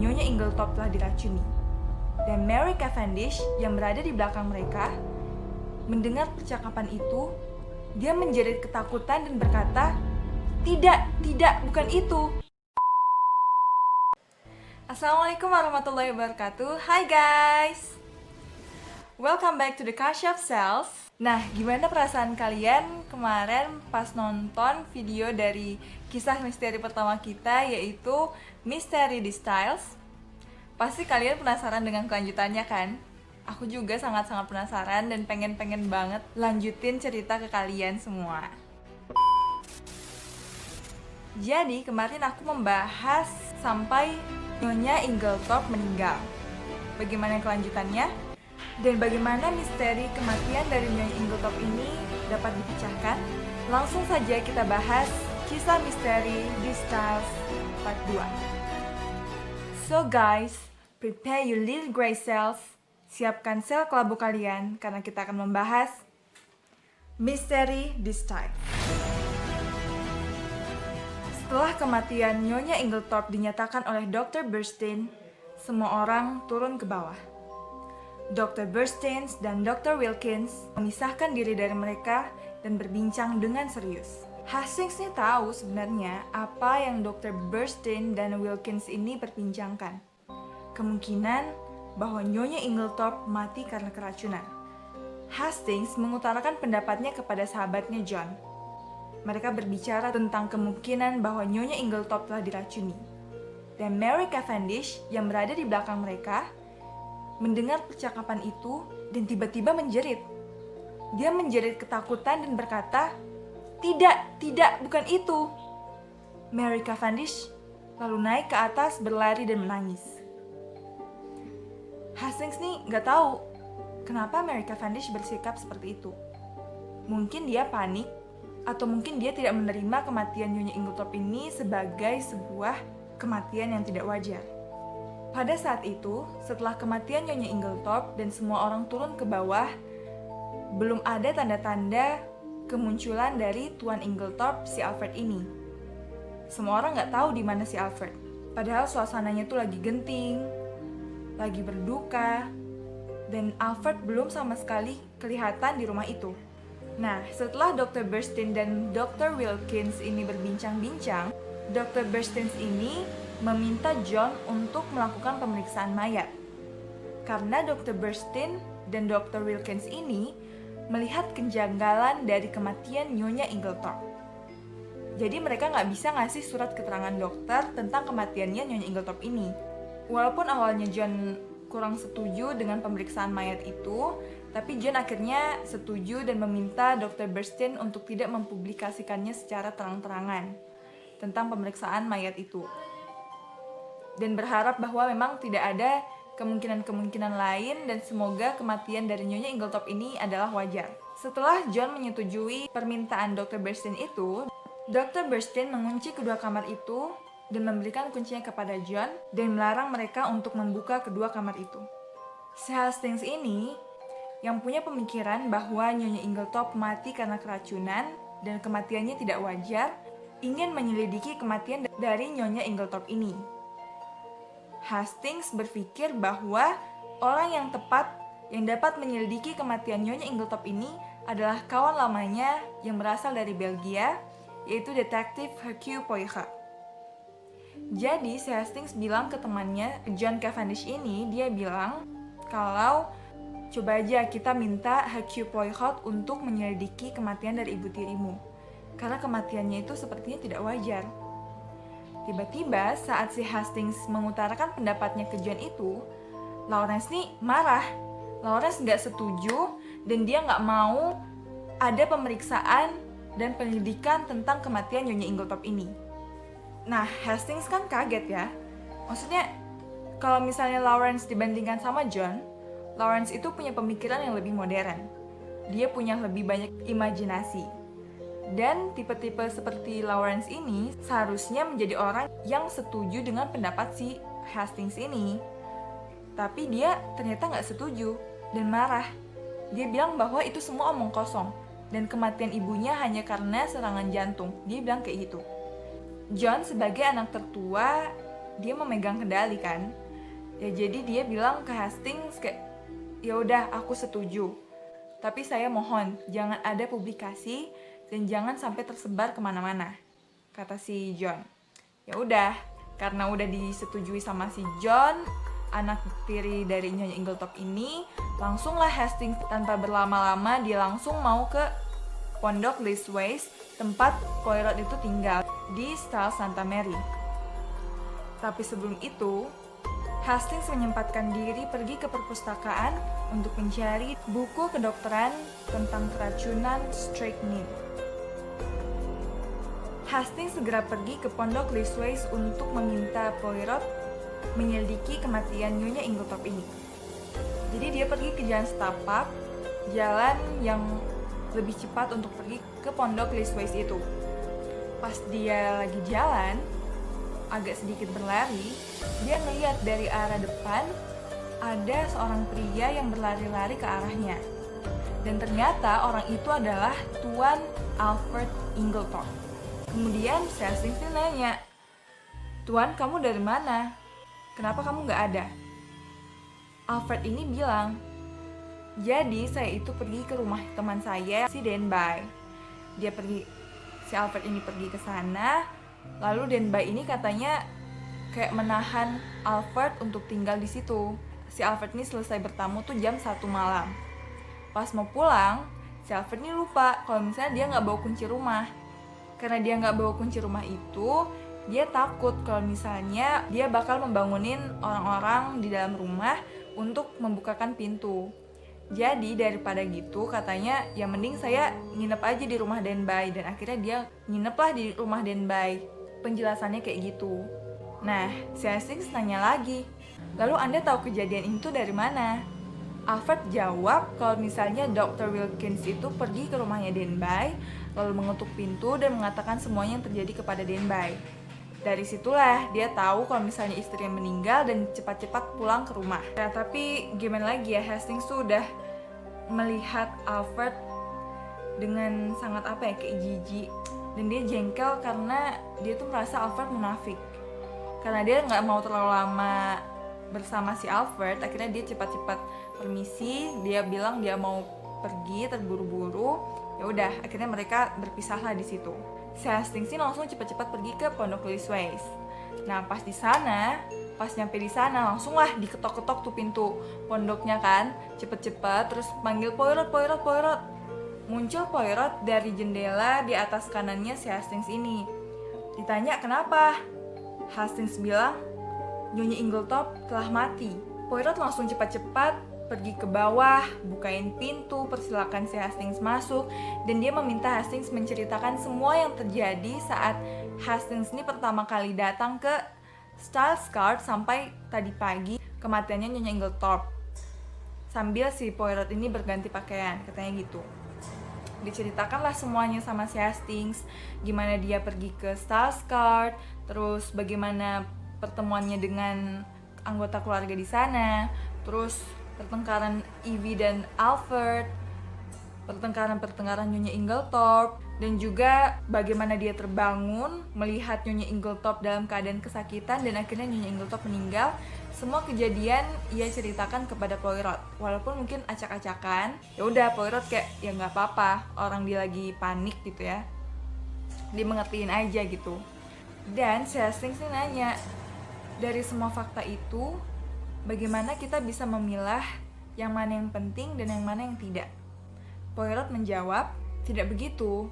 Nyonya Ingletop telah diracuni. Dan Mary Cavendish yang berada di belakang mereka mendengar percakapan itu. Dia menjerit ketakutan dan berkata, Tidak, bukan itu." Assalamualaikum warahmatullahi wabarakatuh. Hai guys, welcome back to the Kashaf Cells. Nah, gimana perasaan kalian kemarin pas nonton video dari kisah misteri pertama kita, yaitu Misteri di Styles? Pasti kalian penasaran dengan kelanjutannya kan? Aku juga sangat-sangat penasaran dan pengen banget lanjutin cerita ke kalian semua. Jadi kemarin aku membahas sampai Nyonya Ingletop meninggal. Bagaimana kelanjutannya? Dan bagaimana misteri kematian dari Nyonya Ingletop ini dapat dipecahkan? Langsung saja kita bahas kisah misteri di Styles part 2. So guys, prepare your little gray cells. Siapkan sel kelabu kalian karena kita akan membahas misteri di Styles. Setelah kematian Nyonya Ingletop dinyatakan oleh Dr. Burstein, semua orang turun ke bawah. Dr. Burstein dan Dr. Wilkins memisahkan diri dari mereka dan berbincang dengan serius. Hastings nih tahu sebenarnya apa yang Dr. Burstein dan Wilkins ini perbincangkan. Kemungkinan bahwa Nyonya Ingletop mati karena keracunan. Hastings mengutarakan pendapatnya kepada sahabatnya John. Mereka berbicara tentang kemungkinan bahwa Nyonya Ingletop telah diracuni. Dan Mary Cavendish yang berada di belakang mereka mendengar percakapan itu dan tiba-tiba menjerit. Dia menjerit ketakutan dan berkata, Tidak, bukan itu." Mary Cavendish lalu naik ke atas, berlari dan menangis. Hastings nih gak tahu kenapa Mary Cavendish bersikap seperti itu. Mungkin dia panik, atau mungkin dia tidak menerima kematian Nyonya Ingletop ini sebagai sebuah kematian yang tidak wajar. Pada saat itu, setelah kematian Nyonya Ingletop dan semua orang turun ke bawah, belum ada tanda-tanda kemunculan dari Tuan Ingletop, si Alfred ini. Semua orang gak tahu di mana si Alfred. Padahal suasananya tuh lagi genting, lagi berduka, dan Alfred belum sama sekali kelihatan di rumah itu. Nah, setelah Dr. Burstein dan Dr. Wilkins ini berbincang-bincang, Dr. Burstein ini meminta John untuk melakukan pemeriksaan mayat. Karena Dr. Burstein dan Dr. Wilkins ini melihat kejanggalan dari kematian Nyonya Ingletop. Jadi mereka nggak bisa ngasih surat keterangan dokter tentang kematiannya Nyonya Ingletop ini. Walaupun awalnya John kurang setuju dengan pemeriksaan mayat itu, tapi John akhirnya setuju dan meminta Dr. Burstein untuk tidak mempublikasikannya secara terang-terangan tentang pemeriksaan mayat itu. Dan berharap bahwa memang tidak ada kemungkinan-kemungkinan lain dan semoga kematian dari Nyonya Ingletop ini adalah wajar. Setelah John menyetujui permintaan Dr. Burstein itu, Dr. Burstein mengunci kedua kamar itu dan memberikan kuncinya kepada John dan melarang mereka untuk membuka kedua kamar itu. Si Hastings ini yang punya pemikiran bahwa Nyonya Ingletop mati karena keracunan dan kematiannya tidak wajar, ingin menyelidiki kematian dari Nyonya Ingletop ini. Hastings berpikir bahwa orang yang tepat yang dapat menyelidiki kematian Nyonya Ingletop ini adalah kawan lamanya yang berasal dari Belgia, yaitu detektif Hercule Poirot. Jadi si Hastings bilang ke temannya John Cavendish ini, dia bilang kalau coba aja kita minta Hercule Poirot untuk menyelidiki kematian dari ibu tirimu, karena kematiannya itu sepertinya tidak wajar. Tiba-tiba saat si Hastings mengutarakan pendapatnya ke John itu, Lawrence nih marah. Lawrence gak setuju dan dia gak mau ada pemeriksaan dan penyelidikan tentang kematian Nyonya Ingletop ini. Nah, Hastings kan kaget ya. Maksudnya, kalau misalnya Lawrence dibandingkan sama John, Lawrence itu punya pemikiran yang lebih modern. Dia punya lebih banyak imajinasi. Dan tipe-tipe seperti Lawrence ini seharusnya menjadi orang yang setuju dengan pendapat si Hastings ini. Tapi dia ternyata nggak setuju dan marah. Dia bilang bahwa itu semua omong kosong dan kematian ibunya hanya karena serangan jantung. Dia bilang kayak gitu. John sebagai anak tertua, dia memegang kendali kan. Ya jadi dia bilang ke Hastings kayak, ya udah aku setuju. Tapi saya mohon jangan ada publikasi dan jangan sampai tersebar kemana-mana, kata si John. Ya udah, karena udah disetujui sama si John, anak tiri dari Nyonya Ingletop ini, langsunglah Hastings tanpa berlama-lama dia langsung mau ke Pondok Leastways, tempat Poirot itu tinggal di Styles Santa Mary. Tapi sebelum itu, Hastings menyempatkan diri pergi ke perpustakaan untuk mencari buku kedokteran tentang keracunan strychnine. Hastings segera pergi ke Pondok Leastways untuk meminta Poirot menyelidiki kematian Nyonya Ingletop ini. Jadi dia pergi ke jalan setapak, jalan yang lebih cepat untuk pergi ke Pondok Leastways itu. Pas dia lagi jalan, agak sedikit berlari, dia melihat dari arah depan ada seorang pria yang berlari-lari ke arahnya. Dan ternyata orang itu adalah Tuan Alfred Ingletop. Kemudian si Hastings nanya, "Tuan, kamu dari mana? Kenapa kamu gak ada?" Alfred ini bilang, "Jadi saya itu pergi ke rumah teman saya, si Denby." Si Alfred ini pergi ke sana, lalu Denby ini katanya kayak menahan Alfred untuk tinggal di situ. Si Alfred ini selesai bertamu tuh jam 1 malam. Pas mau pulang, si Alfred ini lupa kalau misalnya dia nggak bawa kunci rumah. Karena dia nggak bawa kunci rumah itu, dia takut kalau misalnya dia bakal membangunin orang-orang di dalam rumah untuk membukakan pintu. Jadi daripada gitu katanya ya mending saya nginep aja di rumah Denby, dan akhirnya dia nginep lah di rumah Denby. Penjelasannya kayak gitu. Nah, si Hastings nanya lagi, "Lalu Anda tahu kejadian itu dari mana?" Alfred jawab kalau misalnya Dr. Wilkins itu pergi ke rumahnya Denby, lalu mengetuk pintu dan mengatakan semuanya yang terjadi kepada Denby. Dari situlah dia tahu kalau misalnya istrinya meninggal dan cepat-cepat pulang ke rumah. Ya, tapi gimana lagi ya, Hastings tuh udah melihat Alfred dengan sangat kayak jijik. Dan dia jengkel karena dia tuh merasa Alfred munafik. Karena dia nggak mau terlalu lama bersama si Alfred, akhirnya dia cepat-cepat permisi, dia bilang dia mau pergi terburu-buru. Ya udah, akhirnya mereka berpisahlah di situ. Si Hastings langsung cepat-cepat pergi ke Pondok Leastways. Nah, pas nyampe di sana langsunglah diketok-ketok tuh pintu pondoknya kan, cepet-cepet, terus panggil Poirot. Muncul Poirot dari jendela di atas kanannya si Hastings ini. Ditanya kenapa, Hastings bilang Nyonya Ingletop telah mati. Poirot langsung cepat-cepat pergi ke bawah, bukain pintu, persilakan si Hastings masuk, dan dia meminta Hastings menceritakan semua yang terjadi saat Hastings ini pertama kali datang ke Styles Court sampai tadi pagi kematiannya Nyonya Ingletop. Sambil si Poirot ini berganti pakaian, katanya gitu. Diceritakanlah semuanya sama si Hastings, gimana dia pergi ke Styles Court, terus bagaimana pertemuannya dengan anggota keluarga di sana, terus pertengkaran Evie dan Alfred, pertengkaran Nyonya Ingletop, dan juga bagaimana dia terbangun melihat Nyonya Ingletop dalam keadaan kesakitan dan akhirnya Nyonya Ingletop meninggal. Semua kejadian ia ceritakan kepada Poirot, walaupun mungkin acak-acakan. Ya udah, Poirot kayak ya nggak apa-apa, orang dia lagi panik gitu ya, dia mengertiin aja gitu. Dan si Hastings ini nanya, dari semua fakta itu, bagaimana kita bisa memilah yang mana yang penting dan yang mana yang tidak? Poirot menjawab, tidak begitu.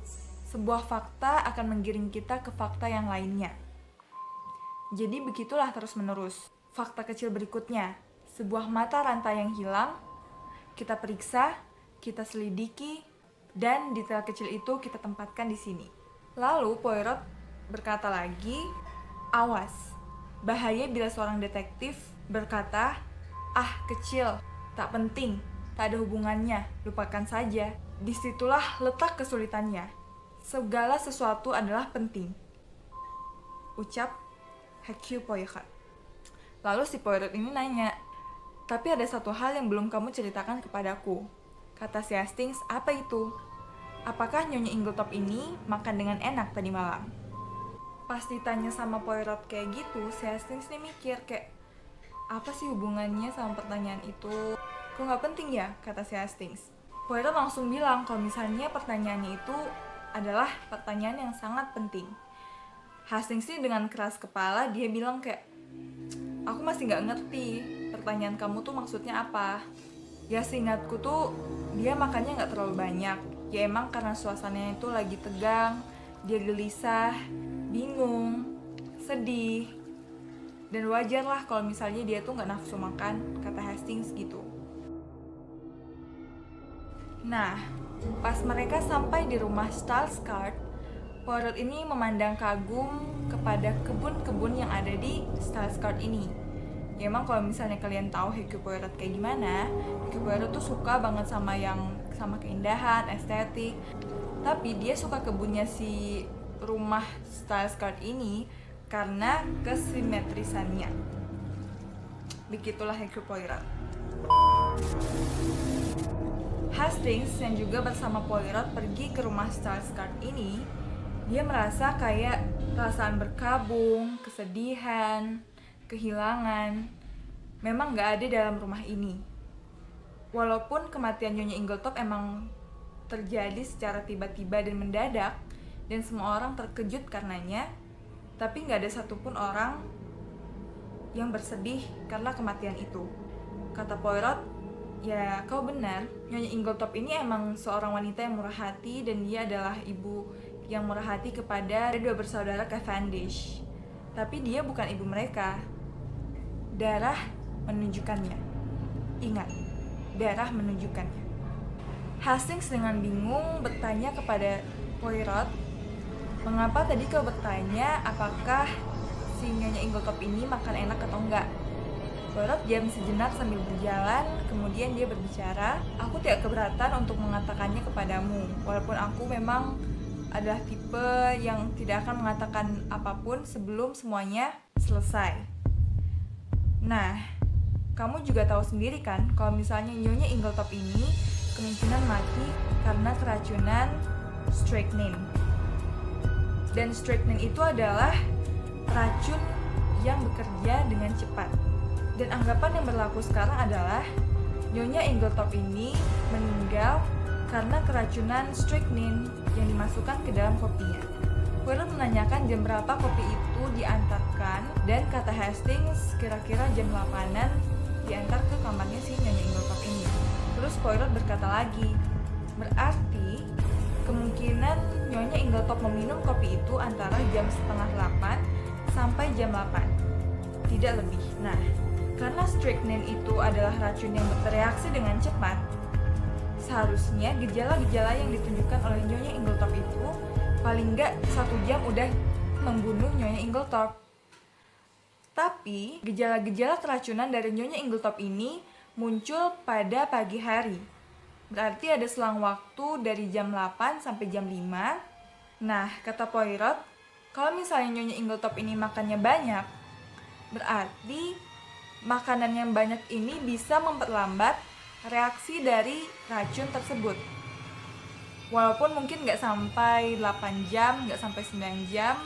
Sebuah fakta akan menggiring kita ke fakta yang lainnya. Jadi begitulah terus-menerus. Fakta kecil berikutnya, sebuah mata rantai yang hilang, kita periksa, kita selidiki, dan detail kecil itu kita tempatkan di sini. Lalu Poirot berkata lagi, awas, bahaya bila seorang detektif berkata, kecil, tak penting, tak ada hubungannya, lupakan saja. Disitulah letak kesulitannya. Segala sesuatu adalah penting. Ucap Hercule Poirot. Lalu si Poirot ini nanya, tapi ada satu hal yang belum kamu ceritakan kepadaku. Kata si Hastings, apa itu? Apakah Nyonya Ingletop ini makan dengan enak tadi malam? Pas ditanya sama Poirot kayak gitu, si Hastings nih mikir kayak, apa sih hubungannya sama pertanyaan itu? Kok nggak penting ya, kata si Hastings. Poirot langsung bilang kalau misalnya pertanyaannya itu adalah pertanyaan yang sangat penting. Hastings ini dengan keras kepala dia bilang kayak, aku masih nggak ngerti pertanyaan kamu tuh maksudnya apa. Ya seingatku tuh dia makannya nggak terlalu banyak. Ya emang karena suasananya itu lagi tegang, dia gelisah, bingung, sedih, dan wajar lah kalau misalnya dia tuh nggak nafsu makan, kata Hastings gitu. Nah, pas mereka sampai di rumah Skarsgård, Poirot ini memandang kagum kepada kebun-kebun yang ada di Skarsgård ini. Ya emang kalau misalnya kalian tahu Hercule Poirot kayak gimana, Hercule Poirot tuh suka banget sama keindahan, estetik. Tapi dia suka kebunnya si rumah Skarsgård ini karena kesimetrisannya. Begitulah Hercule Poirot. Hastings yang juga bersama Poirot pergi ke rumah Skarsgård ini, dia merasa kayak perasaan berkabung, kesedihan, kehilangan memang gak ada dalam rumah ini. Walaupun kematian Nyonya Inglethorpe emang terjadi secara tiba-tiba dan mendadak, dan semua orang terkejut karenanya, tapi gak ada satupun orang yang bersedih karena kematian itu. Kata Poirot, ya kau benar, Nyonya Inglethorpe ini emang seorang wanita yang murah hati, dan dia adalah ibu yang murah hati kepada dua bersaudara Cavendish. Tapi dia bukan ibu mereka. Darah menunjukkannya. Ingat, darah menunjukkannya. Hastings dengan bingung bertanya kepada Poirot, mengapa tadi kau bertanya apakah si Nyonya Inglethorpe ini makan enak atau enggak? Poirot diam sejenak sambil berjalan, kemudian dia berbicara, aku tidak keberatan untuk mengatakannya kepadamu, walaupun aku memang adalah tipe yang tidak akan mengatakan apapun sebelum semuanya selesai. Nah, kamu juga tahu sendiri kan kalau misalnya Nyonya Inglethorpe ini kemungkinan mati karena keracunan strychnine. Dan strychnine itu adalah racun yang bekerja dengan cepat. Dan anggapan yang berlaku sekarang adalah Nyonya Inglethorpe ini meninggal karena keracunan strychnine yang dimasukkan ke dalam kopinya. Poirot menanyakan jam berapa kopi itu diantarkan, dan kata Hastings kira-kira jam 8-an diantar ke kamarnya si Nyonya Inglethorpe ini. Terus Poirot berkata lagi, berarti kemungkinan Nyonya Inglethorpe meminum kopi itu antara jam 7:30 sampai jam 8, tidak lebih. Nah, karena strychnine itu adalah racun yang bereaksi dengan cepat, seharusnya gejala-gejala yang ditunjukkan oleh Nyonya Inglethorpe itu paling nggak 1 jam udah membunuh Nyonya Inglethorpe. Tapi gejala-gejala keracunan dari Nyonya Inglethorpe ini muncul pada pagi hari. Berarti ada selang waktu dari jam 8 sampai jam 5. Nah, kata Poirot, kalau misalnya Nyonya Inglethorpe ini makannya banyak, berarti makanan yang banyak ini bisa memperlambat reaksi dari racun tersebut. Walaupun mungkin nggak sampai 8 jam, nggak sampai 9 jam,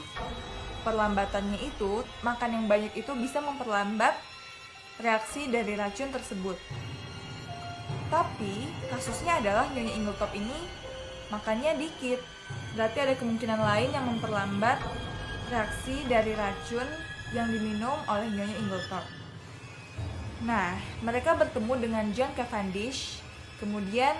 perlambatannya itu, makan yang banyak itu bisa memperlambat reaksi dari racun tersebut. Tapi kasusnya adalah Nyonya Inglethorpe ini makannya dikit, berarti ada kemungkinan lain yang memperlambat reaksi dari racun yang diminum oleh Nyonya Inglethorpe. Nah, mereka bertemu dengan John Cavendish, kemudian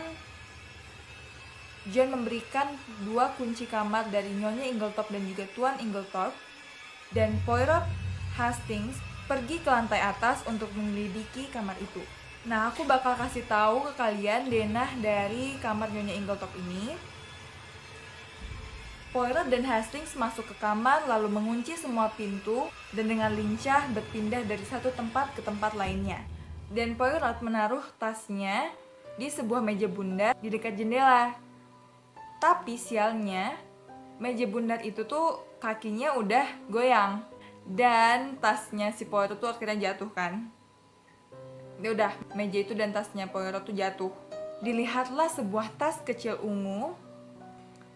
John memberikan 2 kunci kamar dari Nyonya Inglethorpe dan juga Tuan Inglethorpe, dan Poirot Hastings pergi ke lantai atas untuk menyelidiki kamar itu. Nah, aku bakal kasih tahu ke kalian denah dari kamar Nyonya Inglethorpe ini. Poirot dan Hastings masuk ke kamar lalu mengunci semua pintu dan dengan lincah berpindah dari satu tempat ke tempat lainnya. Dan Poirot menaruh tasnya di sebuah meja bundar di dekat jendela. Tapi sialnya, meja bundar itu tuh kakinya udah goyang. Dan tasnya si Poirot tuh akhirnya jatuh kan. Ya udah, meja itu dan tasnya Poirot tuh jatuh. Dilihatlah sebuah tas kecil ungu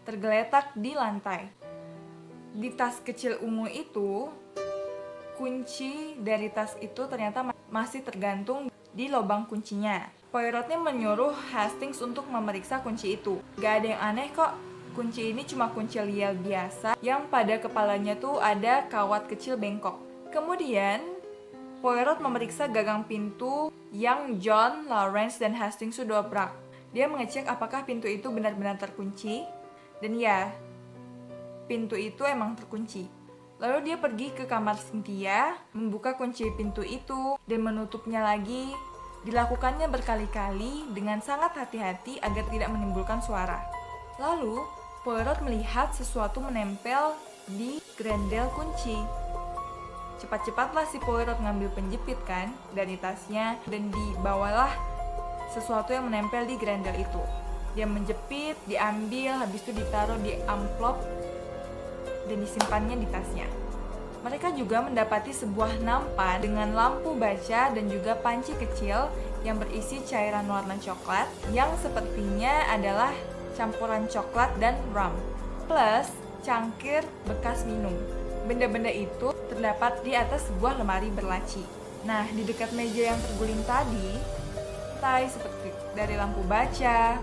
tergeletak di lantai. Di tas kecil ungu itu, kunci dari tas itu ternyata masih tergantung di lubang kuncinya. Poirotnya menyuruh Hastings untuk memeriksa kunci itu. Gak ada yang aneh kok, kunci ini cuma kunci liel biasa yang pada kepalanya tuh ada kawat kecil bengkok. Kemudian, Poirot memeriksa gagang pintu yang John, Lawrence, dan Hastings sudah dobrak. Dia mengecek apakah pintu itu benar-benar terkunci, dan ya, pintu itu emang terkunci. Lalu dia pergi ke kamar Cynthia, membuka kunci pintu itu, dan menutupnya lagi. Dilakukannya berkali-kali dengan sangat hati-hati agar tidak menimbulkan suara. Lalu, Poirot melihat sesuatu menempel di grendel kunci. Cepat-cepatlah si Poirot ngambil penjepit kan dari tasnya, dan dibawalah sesuatu yang menempel di grendel itu. Dia menjepit, diambil, habis itu ditaruh di amplop dan disimpannya di tasnya. Mereka juga mendapati sebuah nampan dengan lampu baca dan juga panci kecil yang berisi cairan warna coklat yang sepertinya adalah campuran coklat dan rum, plus cangkir bekas minum. Benda-benda itu terdapat di atas sebuah lemari berlaci. Nah, di dekat meja yang terguling tadi, seperti dari lampu baca,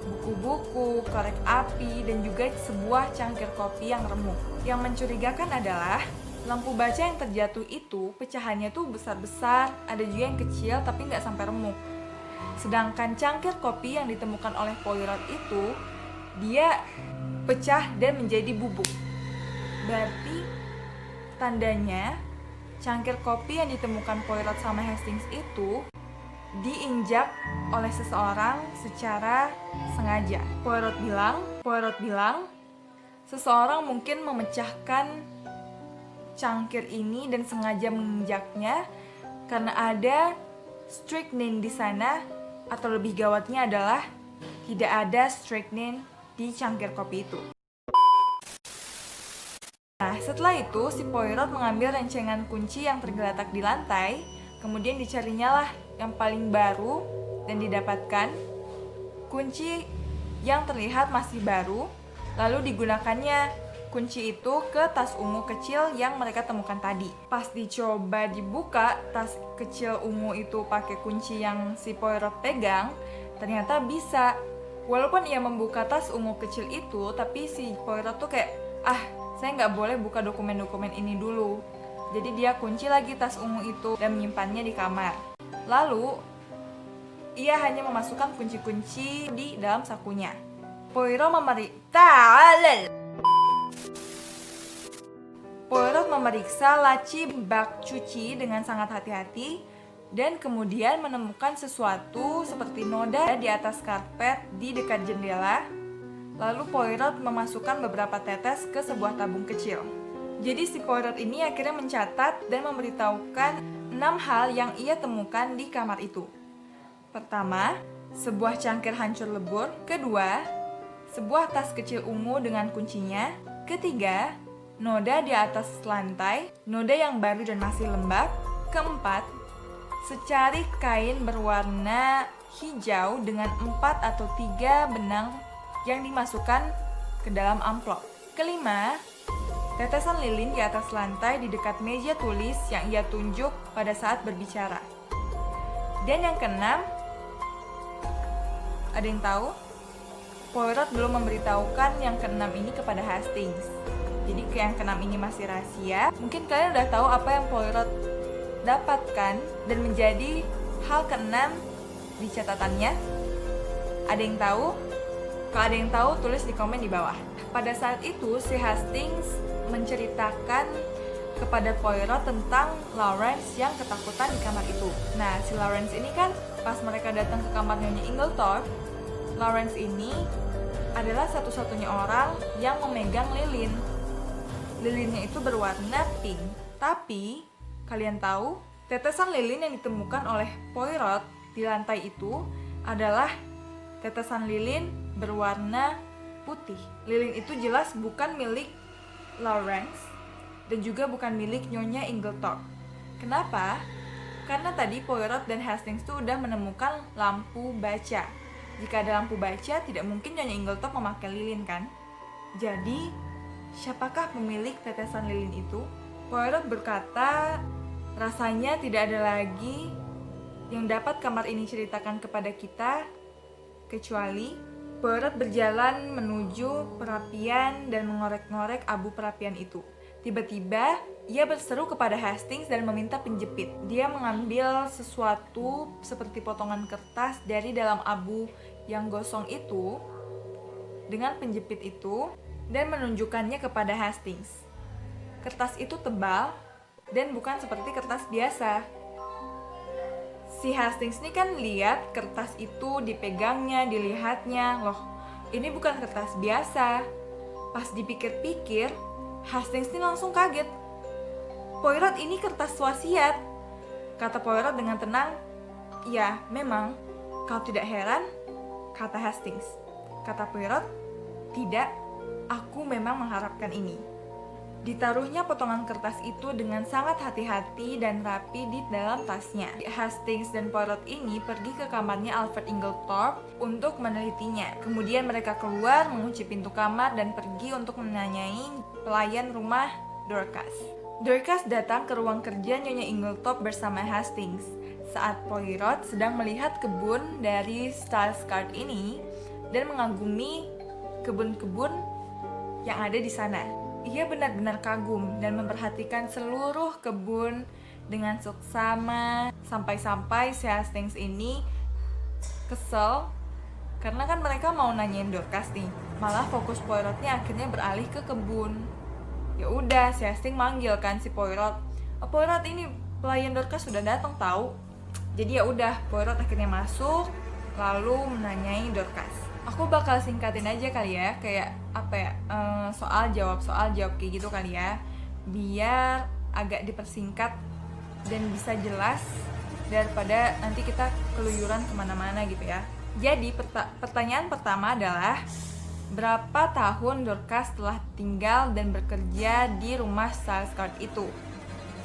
buku-buku, korek api, dan juga sebuah cangkir kopi yang remuk. Yang mencurigakan adalah lampu baca yang terjatuh itu pecahannya tuh besar-besar, ada juga yang kecil tapi nggak sampai remuk. Sedangkan cangkir kopi yang ditemukan oleh Poirot itu, dia pecah dan menjadi bubuk. Berarti tandanya cangkir kopi yang ditemukan Poirot sama Hastings itu diinjak oleh seseorang secara sengaja. Poirot bilang seseorang mungkin memecahkan cangkir ini dan sengaja menginjaknya karena ada strychnine di sana, atau lebih gawatnya adalah tidak ada strychnine di cangkir kopi itu. Nah, setelah itu si Poirot mengambil rencengan kunci yang tergeletak di lantai, kemudian dicarinya lah yang paling baru dan didapatkan kunci yang terlihat masih baru, lalu digunakannya kunci itu ke tas ungu kecil yang mereka temukan tadi. Pas dicoba dibuka tas kecil ungu itu pakai kunci yang si Poirot pegang, ternyata bisa. Walaupun ia membuka tas ungu kecil itu, tapi si Poirot tuh kayak, saya nggak boleh buka dokumen-dokumen ini dulu. Jadi dia kunci lagi tas ungu itu dan menyimpannya di kamar. Lalu, ia hanya memasukkan kunci-kunci di dalam sakunya. Poirot memeriksa laci bak cuci dengan sangat hati-hati dan kemudian menemukan sesuatu seperti noda di atas karpet di dekat jendela. Lalu Poirot memasukkan beberapa tetes ke sebuah tabung kecil. Jadi si Poirot ini akhirnya mencatat dan memberitahukan 6 hal yang ia temukan di kamar itu. Pertama, sebuah cangkir hancur lebur. Kedua, sebuah tas kecil ungu dengan kuncinya. Ketiga, noda di atas lantai, noda yang baru dan masih lembab. Keempat, secari kain berwarna hijau dengan 4 atau 3 benang yang dimasukkan ke dalam amplop. Kelima, tetesan lilin di atas lantai di dekat meja tulis yang ia tunjuk pada saat berbicara. Dan yang keenam, ada yang tahu? Poirot belum memberitahukan yang keenam ini kepada Hastings. Jadi yang keenam ini masih rahasia. Mungkin kalian udah tahu apa yang Poirot dapatkan dan menjadi hal keenam di catatannya. Ada yang tahu? Kalau ada yang tahu, tulis di komen di bawah. Pada saat itu, si Hastings menceritakan kepada Poirot tentang Lawrence yang ketakutan di kamar itu. Nah, si Lawrence ini kan pas mereka datang ke kamar Nyonya Inglethorpe, Lawrence ini adalah satu-satunya orang yang memegang lilin. Lilinnya itu berwarna pink. Tapi, kalian tahu, tetesan lilin yang ditemukan oleh Poirot di lantai itu adalah tetesan lilin berwarna putih. Lilin itu jelas bukan milik Lawrence dan juga bukan milik Nyonya Inglethorpe. Kenapa? Karena tadi Poirot dan Hastings tuh udah menemukan lampu baca. Jika ada lampu baca, tidak mungkin Nyonya Inglethorpe memakai lilin kan? Jadi, Siapakah pemilik tetesan lilin itu? Poirot berkata, rasanya tidak ada lagi yang dapat kamar ini ceritakan kepada kita, kecuali Poirot berjalan menuju perapian dan mengorek-ngorek abu perapian itu. Tiba-tiba, ia berseru kepada Hastings dan meminta penjepit. Dia mengambil sesuatu seperti potongan kertas dari dalam abu yang gosong itu dengan penjepit itu dan menunjukkannya kepada Hastings. Kertas itu tebal dan bukan seperti kertas biasa. Si Hastings ini kan lihat kertas itu, dipegangnya, dilihatnya. Loh, ini bukan kertas biasa. Pas dipikir-pikir, Hastings ini langsung kaget. Poirot, ini kertas wasiat. Kata Poirot dengan tenang. Ya, memang. Kau tidak heran? Kata Hastings. Kata Poirot, tidak. Aku memang mengharapkan ini. Ditaruhnya potongan kertas itu dengan sangat hati-hati dan rapi di dalam tasnya. Hastings dan Poirot ini pergi ke kamarnya Alfred Inglethorpe untuk menelitinya. Kemudian mereka keluar, mengunci pintu kamar dan pergi untuk menanyai pelayan rumah Dorcas. Dorcas datang ke ruang kerja Nyonya Inglethorpe bersama Hastings. Saat Poirot sedang melihat kebun dari Starlscard ini dan mengagumi kebun-kebun yang ada di sana. Ia benar-benar kagum dan memperhatikan seluruh kebun dengan seksama, sampai-sampai si Hastings ini kesel karena kan mereka mau nanyain Dorcas nih. Malah fokus Poirotnya akhirnya beralih ke kebun. Ya udah, si Hastings manggil kan si Poirot. Poirot, ini pelayan Dorcas sudah datang tahu. Jadi ya udah, Poirot akhirnya masuk lalu menanyai Dorcas. Aku bakal singkatin aja kali ya, kayak apa ya, soal jawab kayak gitu kali ya, biar agak dipersingkat dan bisa jelas daripada nanti kita keluyuran kemana-mana gitu ya. Jadi pertanyaan pertama adalah, berapa tahun Dorcas telah tinggal dan bekerja di rumah Starlscard itu?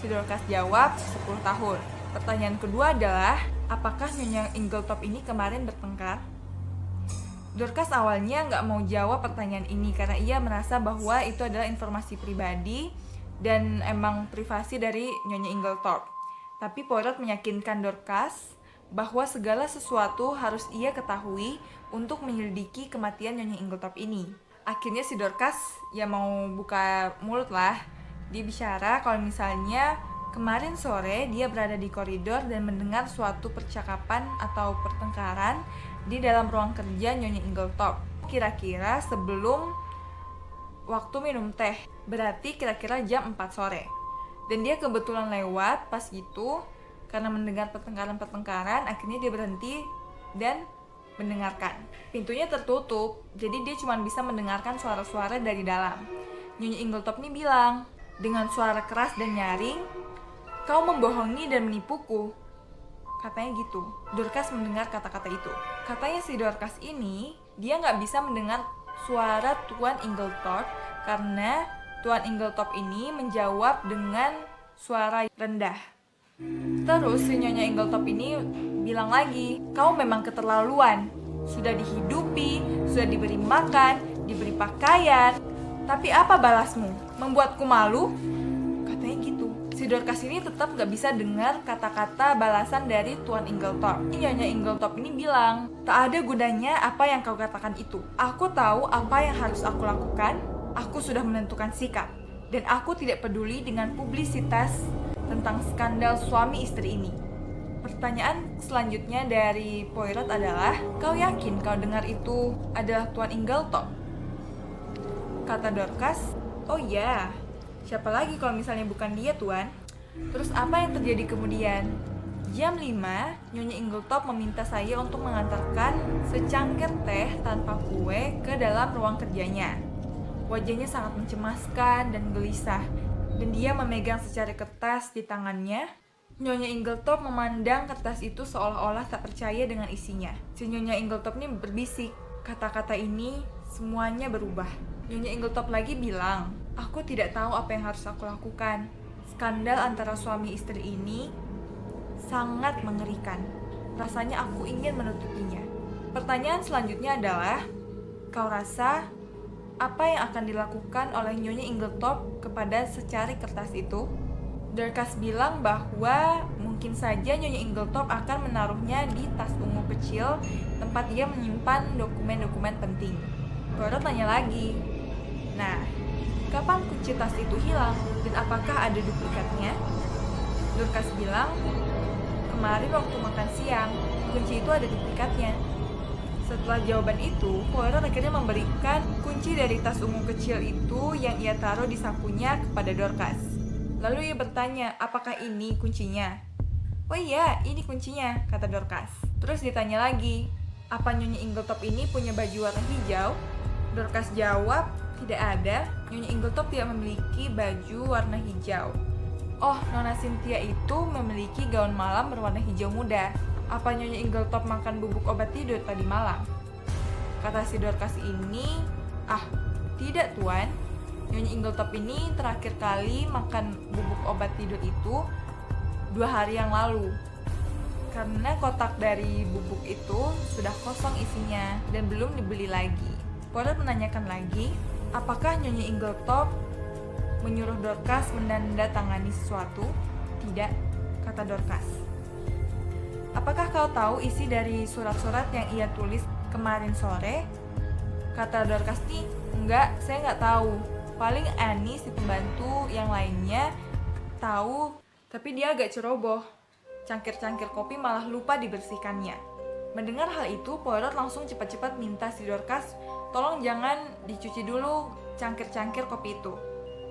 Si Dorcas jawab 10 tahun. Pertanyaan kedua adalah, apakah Nyonya Inglethorpe ini kemarin bertengkar? Dorcas awalnya nggak mau jawab pertanyaan ini karena ia merasa bahwa itu adalah informasi pribadi dan emang privasi dari Nyonya Inglethorpe. Tapi Poirot meyakinkan Dorcas bahwa segala sesuatu harus ia ketahui untuk menyelidiki kematian Nyonya Inglethorpe ini. Akhirnya si Dorcas ya mau buka mulut lah. Dia bicara kalau misalnya kemarin sore dia berada di koridor dan mendengar suatu percakapan atau pertengkaran di dalam ruang kerja Nyonya Inglethorpe. Kira-kira sebelum waktu minum teh, berarti kira-kira jam 4 sore. Dan dia kebetulan lewat pas gitu, karena mendengar pertengkaran-pertengkaran, akhirnya dia berhenti dan mendengarkan. Pintunya tertutup, jadi dia cuma bisa mendengarkan suara-suara dari dalam. Nyonya Inglethorpe ini bilang, dengan suara keras dan nyaring, "Kau membohongi dan menipuku." Katanya gitu. Dorcas mendengar kata-kata itu. Katanya si Dorcas ini, dia nggak bisa mendengar suara Tuan Inglethorpe karena Tuan Inglethorpe ini menjawab dengan suara rendah. Terus si Nyonya Inglethorpe ini bilang lagi, "Kau memang keterlaluan. Sudah dihidupi, sudah diberi makan, diberi pakaian. Tapi apa balasmu? Membuatku malu?" Katanya gitu. Si Dorcas ini tetap gak bisa dengar kata-kata balasan dari Tuan Inglethorpe. Nyonya Inglethorpe ini bilang, "Tak ada gunanya apa yang kau katakan itu. Aku tahu apa yang harus aku lakukan. Aku sudah menentukan sikap. Dan aku tidak peduli dengan publisitas tentang skandal suami istri ini." Pertanyaan selanjutnya dari Poirot adalah, "Kau yakin kau dengar itu adalah Tuan Inglethorpe?" Kata Dorcas, "Oh ya, siapa lagi kalau misalnya bukan dia, Tuan?" Terus apa yang terjadi kemudian? Jam 5, Nyonya Inglethorpe meminta saya untuk mengantarkan secangkir teh tanpa kue ke dalam ruang kerjanya. Wajahnya sangat mencemaskan dan gelisah, dan dia memegang secari kertas di tangannya. Nyonya Inglethorpe memandang kertas itu seolah-olah tak percaya dengan isinya. Si Nyonya Inglethorpe ini berbisik, kata-kata ini semuanya berubah. Nyonya Inglethorpe lagi bilang, "Aku tidak tahu apa yang harus aku lakukan. Skandal antara suami istri ini sangat mengerikan. Rasanya aku ingin menutupinya." Pertanyaan selanjutnya adalah, "Kau rasa apa yang akan dilakukan oleh Nyonya Inglethorpe kepada secari kertas itu? Dorcas bilang bahwa mungkin saja Nyonya Inglethorpe akan menaruhnya di tas ungu kecil tempat dia menyimpan dokumen-dokumen penting. Poirot tanya lagi, nah, kapan kunci tas itu hilang dan apakah ada duplikatnya? Dorcas bilang, kemarin waktu makan siang, kunci itu ada duplikatnya. Setelah jawaban itu, Poirot akhirnya memberikan kunci dari tas ungu kecil itu yang ia taruh di sakunya kepada Dorcas. Lalu ia bertanya, apakah ini kuncinya? Oh iya, ini kuncinya, kata Dorcas. Terus ditanya lagi, apa Nyonya Inglethorpe ini punya baju warna hijau? Dorcas jawab, tidak ada, Nyonya Inglethorpe tidak memiliki baju warna hijau. Oh, Nona Cynthia itu memiliki gaun malam berwarna hijau muda. Apa Nyonya Inglethorpe makan bubuk obat tidur tadi malam? Kata si Dorcas ini, tidak tuan. Nyonya Inglethorpe ini terakhir kali makan bubuk obat tidur itu 2 hari yang lalu. Karena kotak dari bubuk itu sudah kosong isinya dan belum dibeli lagi. Poirot menanyakan lagi, apakah Nyonya Inglethorpe menyuruh Dorcas menandatangani sesuatu? Tidak, kata Dorcas. Apakah kau tahu isi dari surat-surat yang ia tulis kemarin sore? Kata Dorcas nih, enggak, saya nggak tahu. Paling Annie si pembantu yang lainnya tahu, tapi dia agak ceroboh. Cangkir-cangkir kopi malah lupa dibersihkannya. Mendengar hal itu, Poirot langsung cepat-cepat minta si Dorcas, tolong jangan dicuci dulu cangkir-cangkir kopi itu,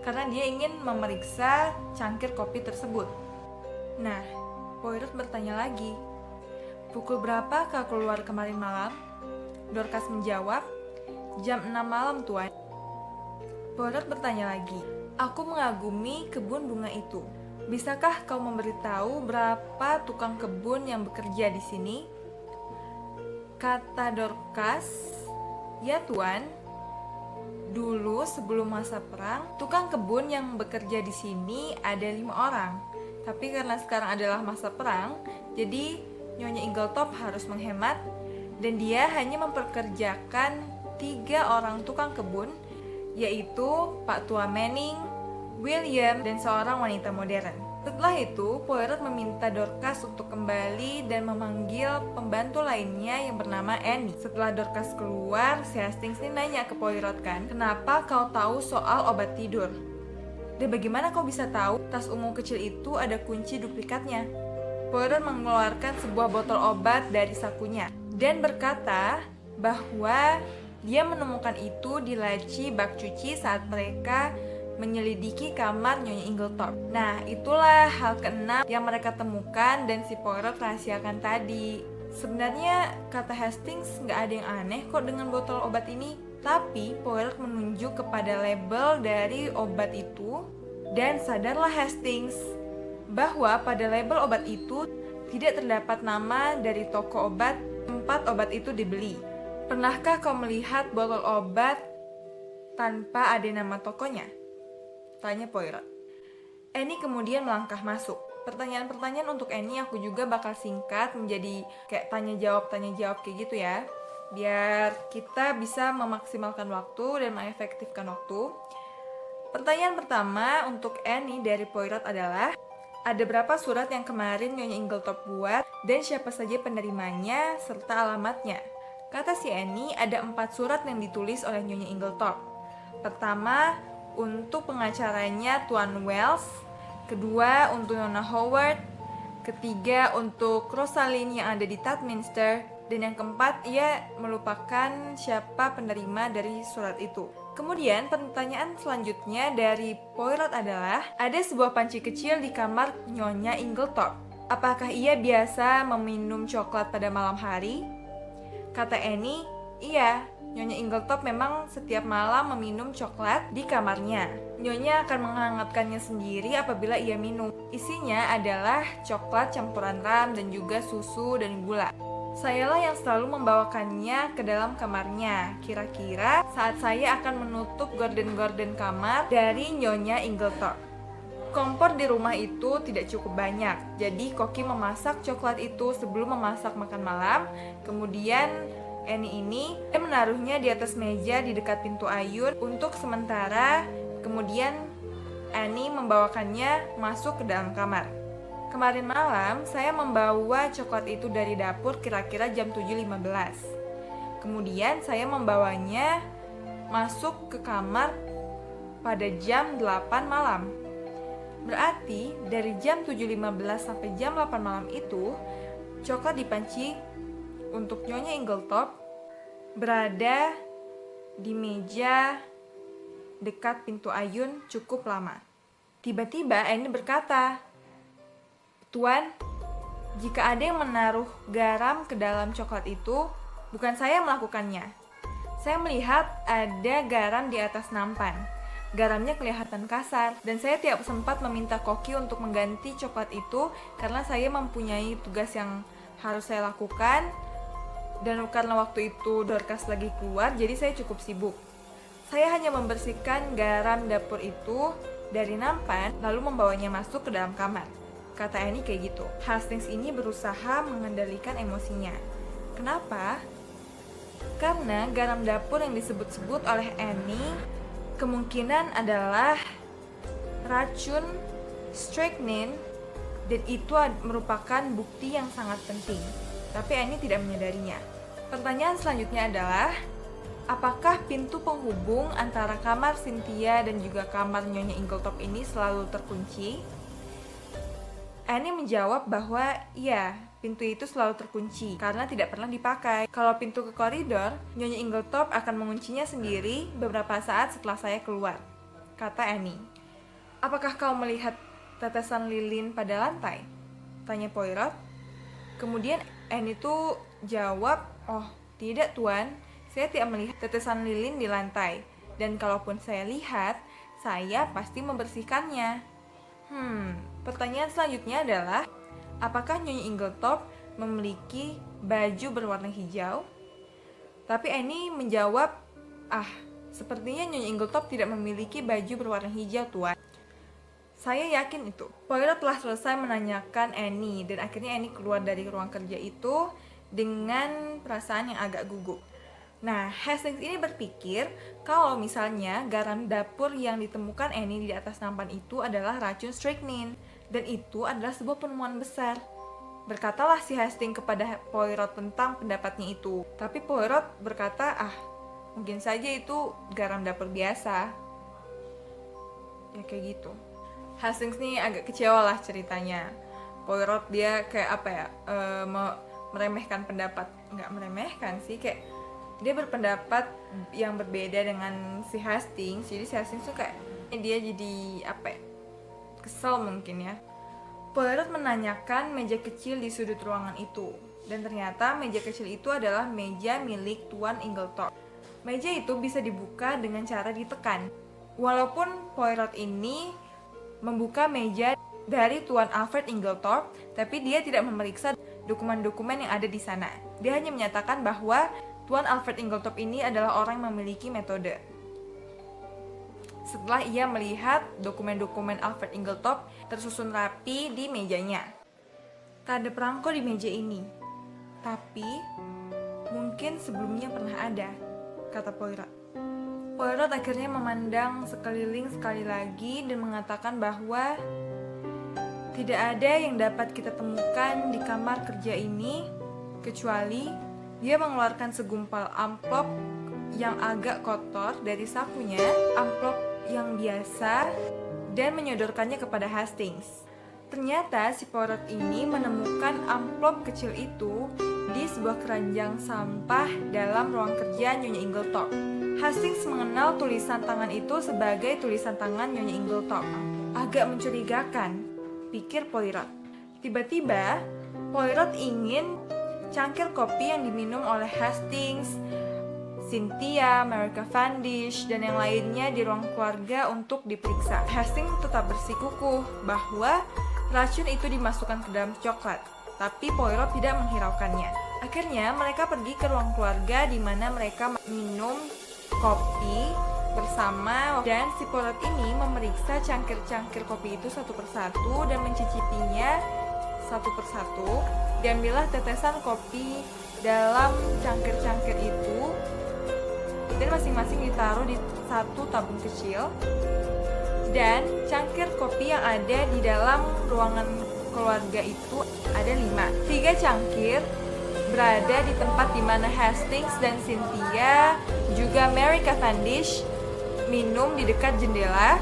karena dia ingin memeriksa cangkir kopi tersebut. Nah, Poirot bertanya lagi, pukul berapa kau keluar kemarin malam? Dorcas menjawab, jam 6 malam tuan. Poirot bertanya lagi, aku mengagumi kebun bunga itu. Bisakah kau memberitahu berapa tukang kebun yang bekerja di sini? Kata Dorcas, ya tuan. Dulu sebelum masa perang, tukang kebun yang bekerja di sini ada 5 orang. Tapi karena sekarang adalah masa perang, jadi Nyonya Inglethorpe harus menghemat dan dia hanya memperkerjakan 3 orang tukang kebun, yaitu Pak Tua Manning, William, dan seorang wanita modern. Setelah itu, Poirot meminta Dorcas untuk kembali dan memanggil pembantu lainnya yang bernama Annie. Setelah Dorcas keluar, si Hastings ini nanya ke Poirot kan, kenapa kau tahu soal obat tidur? Dan bagaimana kau bisa tahu tas ungu kecil itu ada kunci duplikatnya? Poirot mengeluarkan sebuah botol obat dari sakunya dan berkata bahwa dia menemukan itu di laci bak cuci saat mereka menyelidiki kamar Nyonya Inglethorpe. Nah, itulah hal ke-6 yang mereka temukan dan si Poirot rahasiakan tadi. Sebenarnya, kata Hastings, nggak ada yang aneh kok dengan botol obat ini. Tapi, Poirot menunjuk kepada label dari obat itu dan sadarlah Hastings bahwa pada label obat itu tidak terdapat nama dari toko obat tempat obat itu dibeli. Pernahkah kau melihat botol obat tanpa ada nama tokonya? Tanya Poirot. Annie kemudian melangkah masuk. Pertanyaan-pertanyaan untuk Annie aku juga bakal singkat menjadi kayak tanya jawab kayak gitu ya. Biar kita bisa memaksimalkan waktu dan mengefektifkan waktu. Pertanyaan pertama untuk Annie dari Poirot adalah, ada berapa surat yang kemarin Nyonya Inglethorpe buat dan siapa saja penerimanya serta alamatnya? Kata si Annie, ada 4 surat yang ditulis oleh Nyonya Inglethorpe. Pertama, untuk pengacaranya Tuan Wells. Kedua, untuk Nona Howard. Ketiga, untuk Rosalind yang ada di Tadminster. Dan yang keempat, ia melupakan siapa penerima dari surat itu. Kemudian, pertanyaan selanjutnya dari Poirot adalah, ada sebuah panci kecil di kamar Nyonya Inglethorpe. Apakah ia biasa meminum coklat pada malam hari? Kata Annie, iya. Nyonya Inglethorpe memang setiap malam meminum coklat di kamarnya. Nyonya akan menghangatkannya sendiri apabila ia minum. Isinya adalah coklat campuran ram dan juga susu dan gula. Sayalah yang selalu membawakannya ke dalam kamarnya. Kira-kira saat saya akan menutup gorden-gorden kamar dari Nyonya Inglethorpe. Kompor di rumah itu tidak cukup banyak. Jadi Koki memasak coklat itu sebelum memasak makan malam. Kemudian Annie ini dia menaruhnya di atas meja di dekat pintu ayun untuk sementara, kemudian Annie membawakannya masuk ke dalam kamar. Kemarin malam, saya membawa coklat itu dari dapur kira-kira jam 7.15. Kemudian saya membawanya masuk ke kamar pada jam 8 malam. Berarti dari jam 7.15 sampai jam 8 malam itu, coklat dipanci untuk Nyonya Inglethorpe berada di meja dekat pintu ayun cukup lama. Tiba-tiba Annie berkata, "Tuan, jika ada yang menaruh garam ke dalam coklat itu, bukan saya yang melakukannya. Saya melihat ada garam di atas nampan. Garamnya kelihatan kasar, dan saya tidak sempat meminta koki untuk mengganti coklat itu karena saya mempunyai tugas yang harus saya lakukan, dan karena waktu itu Dorcas lagi keluar, jadi saya cukup sibuk. Saya hanya membersihkan garam dapur itu dari nampan, lalu membawanya masuk ke dalam kamar." Kata Annie kayak gitu. Hastings ini berusaha mengendalikan emosinya. Kenapa? Karena garam dapur yang disebut-sebut oleh Annie kemungkinan adalah racun strychnine, dan itu merupakan bukti yang sangat penting. Tapi Annie tidak menyadarinya. Pertanyaan selanjutnya adalah, apakah pintu penghubung antara kamar Cynthia dan juga kamar Nyonya Inglethorpe ini selalu terkunci? Annie menjawab bahwa iya, pintu itu selalu terkunci karena tidak pernah dipakai. Kalau pintu ke koridor, Nyonya Inglethorpe akan menguncinya sendiri beberapa saat setelah saya keluar, kata Annie. "Apakah kau melihat tetesan lilin pada lantai?" tanya Poirot. Kemudian Annie tuh jawab, "Oh, tidak tuan, saya tidak melihat tetesan lilin di lantai. Dan kalaupun saya lihat, saya pasti membersihkannya." Pertanyaan selanjutnya adalah, apakah Nyonya Inglethorpe memiliki baju berwarna hijau? Tapi Annie menjawab, sepertinya Nyonya Inglethorpe tidak memiliki baju berwarna hijau, tuan. Saya yakin itu. Poirot telah selesai menanyakan Annie, dan akhirnya Annie keluar dari ruang kerja itu dengan perasaan yang agak gugup. Nah, Hastings ini berpikir kalau misalnya garam dapur yang ditemukan Annie di atas nampan itu adalah racun strychnine, dan itu adalah sebuah penemuan besar. Berkatalah si Hastings kepada Poirot tentang pendapatnya itu. Tapi Poirot berkata, mungkin saja itu garam dapur biasa. Ya kayak gitu. Hastings nih agak kecewa lah ceritanya. Poirot dia kayak meremehkan pendapat. Nggak meremehkan sih, kayak dia berpendapat yang berbeda dengan si Hastings. Jadi si Hastings tuh kayak dia jadi kesel mungkin ya. Poirot menanyakan meja kecil di sudut ruangan itu, dan ternyata meja kecil itu adalah meja milik Tuan Inglethorpe. Meja itu bisa dibuka dengan cara ditekan. Walaupun Poirot ini membuka meja dari Tuan Alfred Inglethorpe, tapi dia tidak memeriksa dokumen-dokumen yang ada di sana. Dia hanya menyatakan bahwa Tuan Alfred Inglethorpe ini adalah orang yang memiliki metode. Setelah ia melihat dokumen-dokumen Alfred Inglethorpe tersusun rapi di mejanya. Tak ada perangko di meja ini, tapi mungkin sebelumnya pernah ada, kata Poirot. Poirot akhirnya memandang sekeliling sekali lagi dan mengatakan bahwa tidak ada yang dapat kita temukan di kamar kerja ini kecuali dia mengeluarkan segumpal amplop yang agak kotor dari sakunya, amplop yang biasa, dan menyodorkannya kepada Hastings. Ternyata si Poirot ini menemukan amplop kecil itu di sebuah keranjang sampah dalam ruang kerja Nyonya Inglethorpe. Hastings mengenal tulisan tangan itu sebagai tulisan tangan Nyonya Inglethorpe. Agak mencurigakan, pikir Poirot. Tiba-tiba, Poirot ingin cangkir kopi yang diminum oleh Hastings, Cynthia, Mary Cavendish, dan yang lainnya di ruang keluarga untuk diperiksa. Hastings tetap bersikukuh bahwa racun itu dimasukkan ke dalam coklat, tapi Poirot tidak menghiraukannya. Akhirnya mereka pergi ke ruang keluarga di mana mereka minum kopi bersama, dan si Poirot ini memeriksa cangkir-cangkir kopi itu satu persatu dan mencicipinya satu persatu. Diambillah tetesan kopi dalam cangkir-cangkir itu, dan masing-masing ditaruh di satu tabung kecil. Dan cangkir kopi yang ada di dalam ruangan keluarga itu ada 5. 3 cangkir berada di tempat di mana Hastings dan Cynthia juga Mary Cavendish minum di dekat jendela.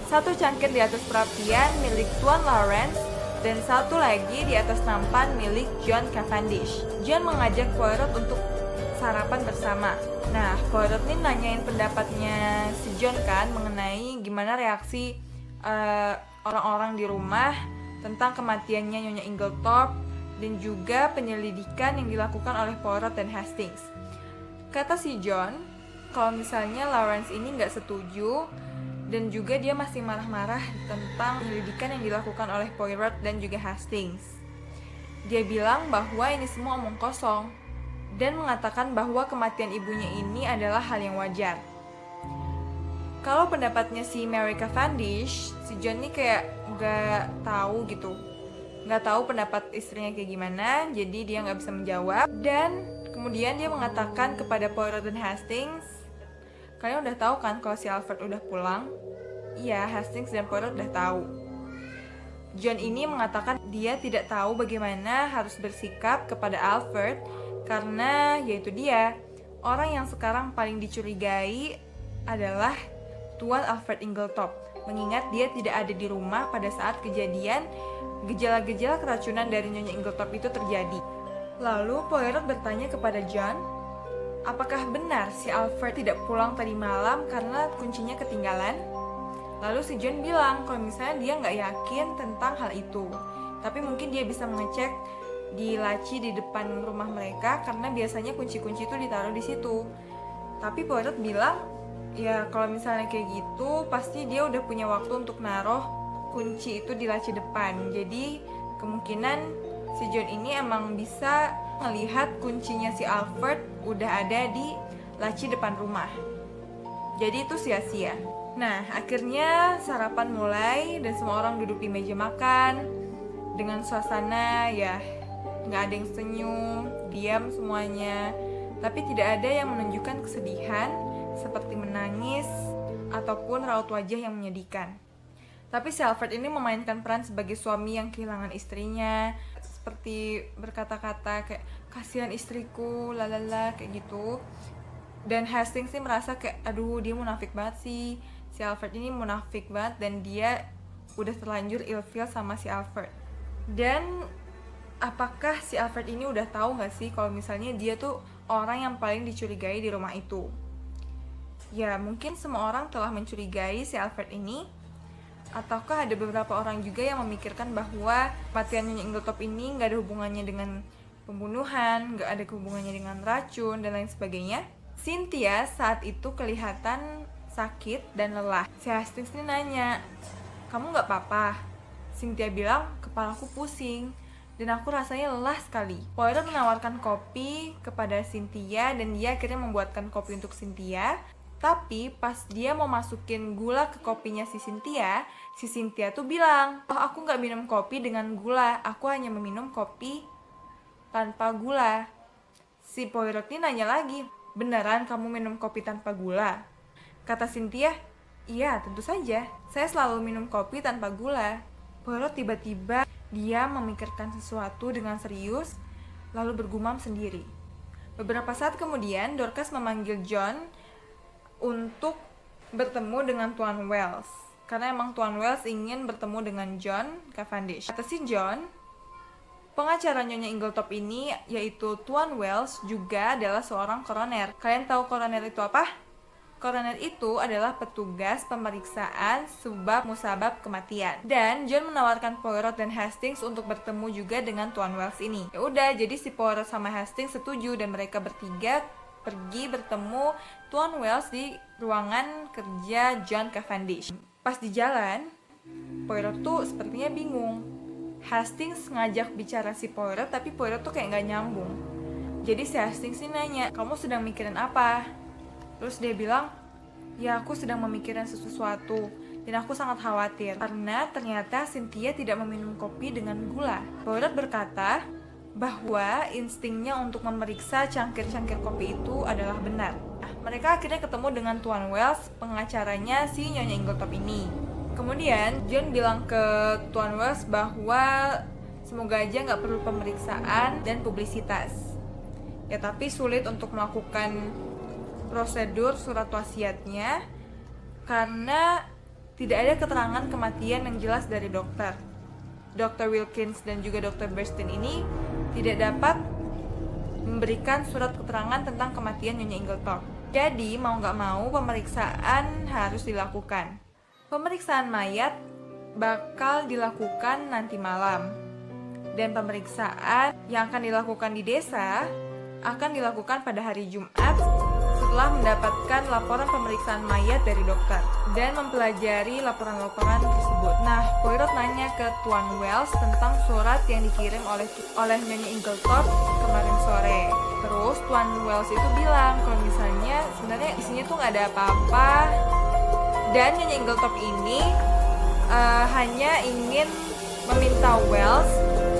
1 cangkir di atas perapian milik Tuan Lawrence dan 1 lagi di atas nampan milik John Cavendish. John mengajak Poirot untuk sarapan bersama. Nah, Poirot nih nanyain pendapatnya si John kan mengenai gimana reaksi orang-orang di rumah tentang kematiannya Nyonya Inglethorpe dan juga penyelidikan yang dilakukan oleh Poirot dan Hastings. Kata si John, kalau misalnya Lawrence ini nggak setuju dan juga dia masih marah-marah tentang penyelidikan yang dilakukan oleh Poirot dan juga Hastings. Dia bilang bahwa ini semua omong kosong dan mengatakan bahwa kematian ibunya ini adalah hal yang wajar. Kalau pendapatnya si Mary Cavendish, si John nih kayak nggak tahu gitu, nggak tahu pendapat istrinya kayak gimana, jadi dia nggak bisa menjawab. Dan kemudian dia mengatakan kepada Poirot dan Hastings, kalian udah tahu kan kalau si Alfred udah pulang? Iya, Hastings dan Poirot udah tahu. John ini mengatakan dia tidak tahu bagaimana harus bersikap kepada Alfred karena yaitu dia, orang yang sekarang paling dicurigai adalah Tuan Alfred Inglethorpe, mengingat dia tidak ada di rumah pada saat kejadian gejala-gejala keracunan dari Nyonya Inglethorpe itu terjadi. Lalu Poirot bertanya kepada John, apakah benar si Alfred tidak pulang tadi malam karena kuncinya ketinggalan? Lalu si John bilang kalau misalnya dia nggak yakin tentang hal itu, tapi mungkin dia bisa mengecek di laci di depan rumah mereka karena biasanya kunci-kunci itu ditaruh di situ. Tapi Poirot bilang, ya kalau misalnya kayak gitu pasti dia udah punya waktu untuk naruh kunci itu di laci depan. Jadi kemungkinan si John ini emang bisa melihat kuncinya si Alfred udah ada di laci depan rumah. Jadi itu sia-sia. Nah, akhirnya sarapan mulai dan semua orang duduk di meja makan dengan suasana ya nggak ada yang senyum, diam semuanya. Tapi tidak ada yang menunjukkan kesedihan seperti menangis ataupun raut wajah yang menyedihkan. Tapi si Alfred ini memainkan peran sebagai suami yang kehilangan istrinya, seperti berkata-kata kayak kasihan istriku, lalala kayak gitu. Dan Hastings sih merasa kayak aduh dia munafik banget sih. Si Alfred ini munafik banget dan dia udah terlanjur ilfeel sama si Alfred. Dan apakah si Alfred ini udah tahu nggak sih kalau misalnya dia tuh orang yang paling dicurigai di rumah itu? Ya mungkin semua orang telah mencurigai si Alfred ini, ataukah ada beberapa orang juga yang memikirkan bahwa kematian Nyonya Inglethorpe ini nggak ada hubungannya dengan pembunuhan, nggak ada hubungannya dengan racun dan lain sebagainya. Cynthia saat itu kelihatan sakit dan lelah. Si Hastings ini nanya, kamu nggak apa-apa? Cynthia bilang, kepalaku pusing dan aku rasanya lelah sekali. Poirot menawarkan kopi kepada Cynthia dan dia akhirnya membuatkan kopi untuk Cynthia. Tapi pas dia mau masukin gula ke kopinya si Cynthia tuh bilang, oh aku nggak minum kopi dengan gula, aku hanya meminum kopi tanpa gula. Si Poirot ini nanya lagi, beneran kamu minum kopi tanpa gula? Kata Cynthia, iya tentu saja, saya selalu minum kopi tanpa gula. Poirot tiba-tiba dia memikirkan sesuatu dengan serius, lalu bergumam sendiri. Beberapa saat kemudian, Dorcas memanggil John untuk bertemu dengan Tuan Wells. Karena emang Tuan Wells ingin bertemu dengan John Cavendish. Kata si John, pengacara Nyonya Inglethorpe ini, yaitu Tuan Wells, juga adalah seorang koroner. Kalian tahu koroner itu apa? Koroner itu adalah petugas pemeriksaan sebab musabab kematian. Dan John menawarkan Poirot dan Hastings untuk bertemu juga dengan Tuan Wells ini. Ya udah, jadi si Poirot sama Hastings setuju dan mereka bertiga pergi bertemu Tuan Wells di ruangan kerja John Cavendish. Pas di jalan, Poirot tuh sepertinya bingung. Hastings ngajak bicara si Poirot, tapi Poirot tuh kayak gak nyambung. Jadi si Hastings ini nanya, kamu sedang mikirin apa? Terus dia bilang, ya aku sedang memikirkan sesuatu dan aku sangat khawatir karena ternyata Cynthia tidak meminum kopi dengan gula. Poirot berkata, bahwa instingnya untuk memeriksa cangkir-cangkir kopi itu adalah benar. Nah, mereka akhirnya ketemu dengan Tuan Wells, pengacaranya si Nyonya Ingletop ini. Kemudian John bilang ke Tuan Wells bahwa semoga aja nggak perlu pemeriksaan dan publisitas. Ya tapi sulit untuk melakukan prosedur surat wasiatnya karena tidak ada keterangan kematian yang jelas dari dokter. Dr. Wilkins dan juga Dr. Burstyn ini tidak dapat memberikan surat keterangan tentang kematian Nyonya Ingletop. Jadi mau nggak mau pemeriksaan harus dilakukan. Pemeriksaan mayat bakal dilakukan nanti malam. Dan pemeriksaan yang akan dilakukan di desa akan dilakukan pada hari Jumat setelah mendapatkan laporan pemeriksaan mayat dari dokter dan mempelajari laporan-laporan tersebut. Nah, Poirot nanya ke Tuan Wells tentang surat yang dikirim oleh Nyonya Ingletop kemarin sore. Terus Tuan Wells itu bilang kalau misalnya sebenarnya isinya tuh nggak ada apa-apa dan Nyonya Ingletop ini hanya ingin meminta Wells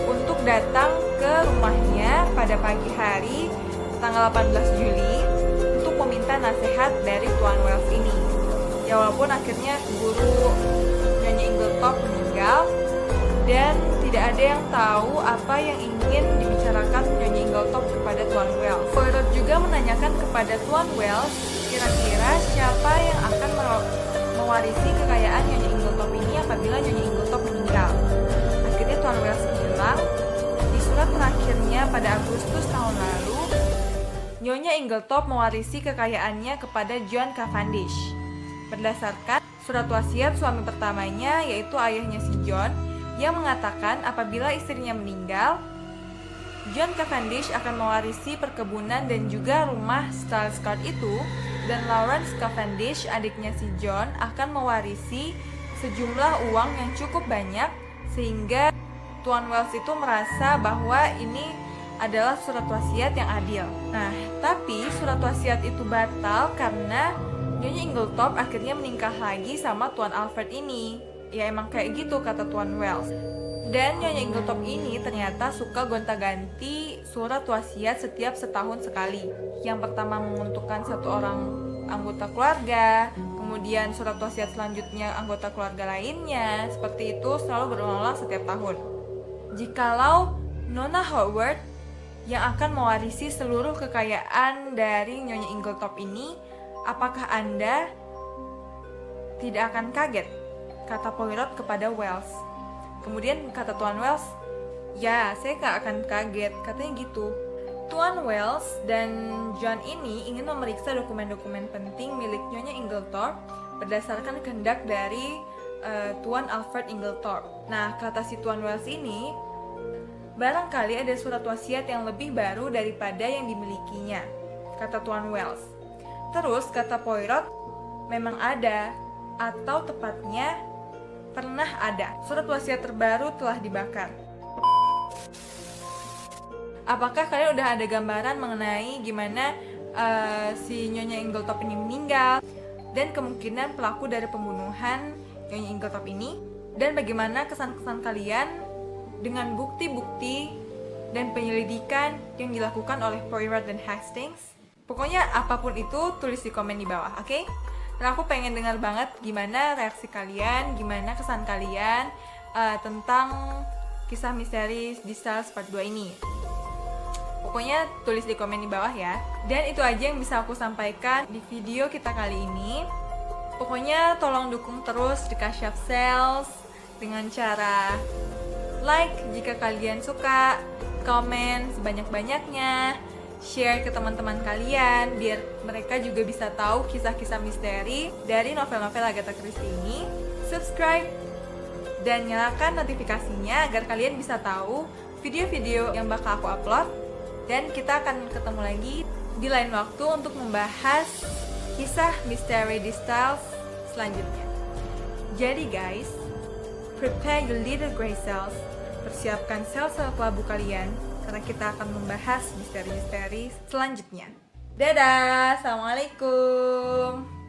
untuk datang ke rumahnya pada pagi hari tanggal 18 Juli untuk meminta nasihat dari Tuan Wells ini. Ya walaupun akhirnya guru Nyonya Ingletop meninggal dan tidak ada yang tahu apa yang ingin dibicarakan Nyonya Ingletop kepada Tuan Wells. Poirot juga menanyakan kepada Tuan Wells kira-kira siapa yang akan mewarisi kekayaan Nyonya Ingletop ini apabila Nyonya Ingletop meninggal. Akhirnya Tuan Wells bilang di surat terakhirnya pada Agustus tahun lalu, Nyonya Ingletop mewarisi kekayaannya kepada John Cavendish. Berdasarkan surat wasiat suami pertamanya yaitu ayahnya si John yang mengatakan apabila istrinya meninggal, John Cavendish akan mewarisi perkebunan dan juga rumah Styles Court itu, dan Lawrence Cavendish, adiknya si John, akan mewarisi sejumlah uang yang cukup banyak sehingga Tuan Wells itu merasa bahwa ini adalah surat wasiat yang adil. Nah, tapi surat wasiat itu batal karena Nyonya Ingletop akhirnya menikah lagi sama Tuan Alfred ini. Ya emang kayak gitu kata Tuan Wells. Dan Nyonya Ingletop ini ternyata suka gonta-ganti surat wasiat setiap setahun sekali. Yang pertama menguntungkan satu orang anggota keluarga, kemudian surat wasiat selanjutnya anggota keluarga lainnya. Seperti itu selalu berulang-ulang setiap tahun. Jikalau Nona Howard yang akan mewarisi seluruh kekayaan dari Nyonya Ingletop ini, apakah Anda tidak akan kaget? Kata Poirot kepada Wells. Kemudian kata Tuan Wells, ya saya gak akan kaget, katanya gitu. Tuan Wells dan John ini ingin memeriksa dokumen-dokumen penting milik Nyonya Ingletop berdasarkan kehendak dari Tuan Alfred Ingletop. Nah, kata si Tuan Wells ini, barangkali ada surat wasiat yang lebih baru daripada yang dimilikinya, kata Tuan Wells. Terus kata Poirot, memang ada, atau tepatnya pernah ada. Surat wasiat terbaru telah dibakar. Apakah kalian udah ada gambaran mengenai gimana si Nyonya Ingletop ini meninggal dan kemungkinan pelaku dari pembunuhan Nyonya Ingletop ini, dan bagaimana kesan-kesan kalian dengan bukti-bukti dan penyelidikan yang dilakukan oleh Poirot dan Hastings? Pokoknya apapun itu tulis di komen di bawah, oke? Dan aku pengen dengar banget gimana reaksi kalian, gimana kesan kalian tentang kisah misteri di Styles Part 2 ini. Pokoknya tulis di komen di bawah ya. Dan itu aja yang bisa aku sampaikan di video kita kali ini. Pokoknya tolong dukung terus The Kasyaf Sales dengan cara like jika kalian suka, komen sebanyak-banyaknya, share ke teman-teman kalian biar mereka juga bisa tahu kisah-kisah misteri dari novel-novel Agatha Christie ini. Subscribe dan nyalakan notifikasinya agar kalian bisa tahu video-video yang bakal aku upload. Dan kita akan ketemu lagi di lain waktu untuk membahas kisah misteri di Styles selanjutnya. Jadi guys, prepare your little grey cells. Persiapkan sel-sel kelabu kalian karena kita akan membahas misteri-misteri selanjutnya. Dadah, assalamualaikum.